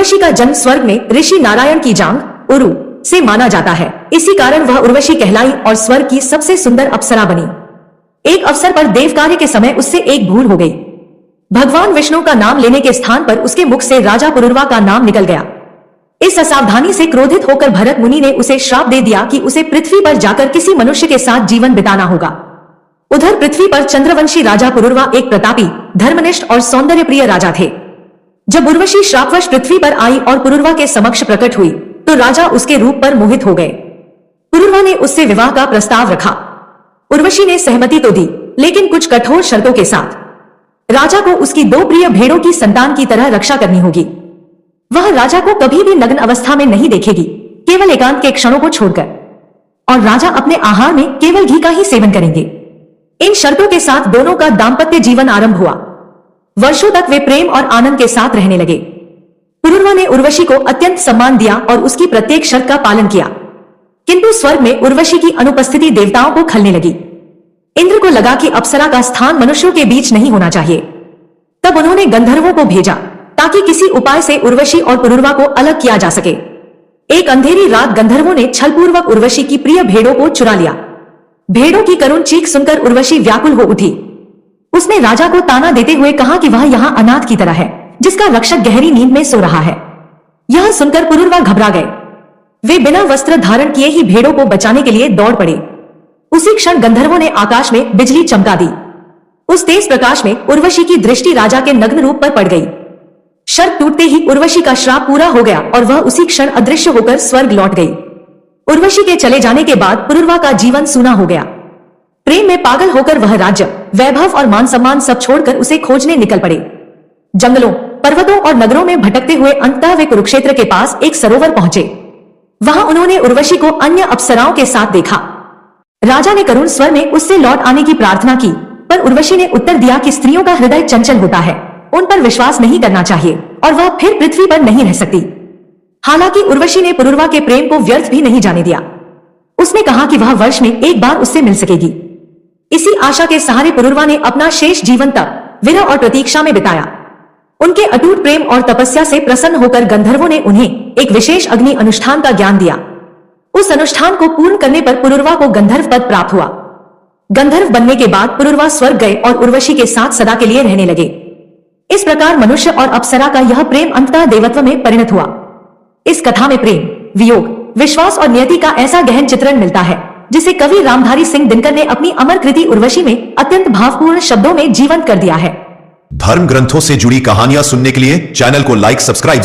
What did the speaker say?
उर्वशी का जन्म स्वर्ग में ऋषि नारायण की जांग उरु से माना जाता है। इसी कारण वह उर्वशी कहलाई और स्वर्ग की सबसे सुंदर अप्सरा बनी। एक अवसर पर देव कार्य के समय उससे एक भूल हो गई। भगवान विष्णु का नाम लेने के स्थान पर उसके मुख से राजा पुरुरवा का नाम निकल गया। इस असावधानी से क्रोधित होकर भरत मुनि ने उसे श्राप दे दिया कि उसे पृथ्वी पर जाकर किसी मनुष्य के साथ जीवन बिताना होगा। उधर पृथ्वी पर चंद्रवंशी राजा पुरुरवा एक प्रतापी, धर्मनिष्ठ और सौंदर्य प्रिय राजा थे। जब उर्वशी श्रापवश पृथ्वी पर आई और पुरुरवा के समक्ष प्रकट हुई तो राजा उसके रूप पर मोहित हो गए। पुरुरवा ने उससे विवाह का प्रस्ताव रखा। उर्वशी ने सहमति तो दी, लेकिन कुछ कठोर शर्तों के साथ। राजा को उसकी 2 प्रिय भेड़ों की संतान की तरह रक्षा करनी होगी। वह राजा को कभी भी नग्न अवस्था में नहीं देखेगी, केवल एकांत के क्षणों को छोड़कर, और राजा अपने आहार में केवल घी का ही सेवन करेंगे। इन शर्तों के साथ दोनों का दाम्पत्य जीवन आरंभ हुआ। वर्षों तक वे प्रेम और आनंद के साथ रहने लगे। पुरुरवा ने उर्वशी को अत्यंत सम्मान दिया और उसकी प्रत्येक शर्त का पालन किया, किंतु स्वर्ग में उर्वशी की अनुपस्थिति देवताओं को खलने लगी। इंद्र को लगा कि अप्सरा का स्थान मनुष्यों के बीच नहीं होना चाहिए। तब उन्होंने गंधर्वों को भेजा ताकि किसी उपाय से उर्वशी और पुरुरवा को अलग किया जा सके। एक अंधेरी रात गंधर्वों ने छलपूर्वक उर्वशी की प्रिय भेड़ों को चुरा लिया। भेड़ों की करुण चीख सुनकर उर्वशी व्याकुल हो उठी। उसने राजा को ताना देते हुए कहा कि वह यहाँ अनाथ की तरह है, जिसका रक्षक गहरी नींद में सो रहा है। यह सुनकर पुरुरवा घबरा गए। वे बिना वस्त्र धारण किए ही भेड़ों को बचाने के लिए दौड़ पड़े। उसी क्षण गंधर्वों ने आकाश में बिजली चमका दी। उस तेज प्रकाश में उर्वशी की दृष्टि राजा के नग्न रूप पर पड़ गई। शर्त टूटते ही उर्वशी का श्राप पूरा हो गया और वह उसी क्षण अदृश्य होकर स्वर्ग लौट गई। उर्वशी के चले जाने के बाद पुरुरवा का जीवन सूना हो गया। प्रेम में पागल होकर वह राज्य, वैभव और मान सम्मान सब छोड़कर उसे खोजने निकल पड़े। जंगलों, पर्वतों और नगरों में भटकते हुए अंततः वे कुरुक्षेत्र के पास एक सरोवर पहुंचे। वहां उन्होंने उर्वशी को अन्य अप्सराओं के साथ देखा। राजा ने करुण स्वर में उससे लौट आने की प्रार्थना की, पर उर्वशी ने उत्तर दिया कि स्त्रियों का हृदय चंचल होता है, उन पर विश्वास नहीं करना चाहिए और वह फिर पृथ्वी पर नहीं रह सकती। हालांकि उर्वशी ने पुरुरवा के प्रेम को व्यर्थ भी नहीं जाने दिया। उसने कहा कि वह वर्ष में एक बार उससे मिल सकेगी। इसी आशा के सहारे पुरुरवा ने अपना शेष जीवन तक विरह और प्रतीक्षा में बिताया। उनके अटूट प्रेम और तपस्या से प्रसन्न होकर गंधर्वों ने उन्हें एक विशेष अग्नि अनुष्ठान का ज्ञान दिया। उस अनुष्ठान को पूर्ण करने पर पुरुरवा को गंधर्व पद प्राप्त हुआ। गंधर्व बनने के बाद पुरुरवा स्वर्ग गए और उर्वशी के साथ सदा के लिए रहने लगे। इस प्रकार मनुष्य और अप्सरा का यह प्रेम अंततः देवत्व में परिणत हुआ। इस कथा में प्रेम, वियोग, विश्वास और नियति का ऐसा गहन चित्रण मिलता है, जिसे कवि रामधारी सिंह दिनकर ने अपनी अमर कृति उर्वशी में अत्यंत भावपूर्ण शब्दों में जीवंत कर दिया है। धर्म ग्रंथों से जुड़ी कहानियां सुनने के लिए चैनल को लाइक, सब्सक्राइब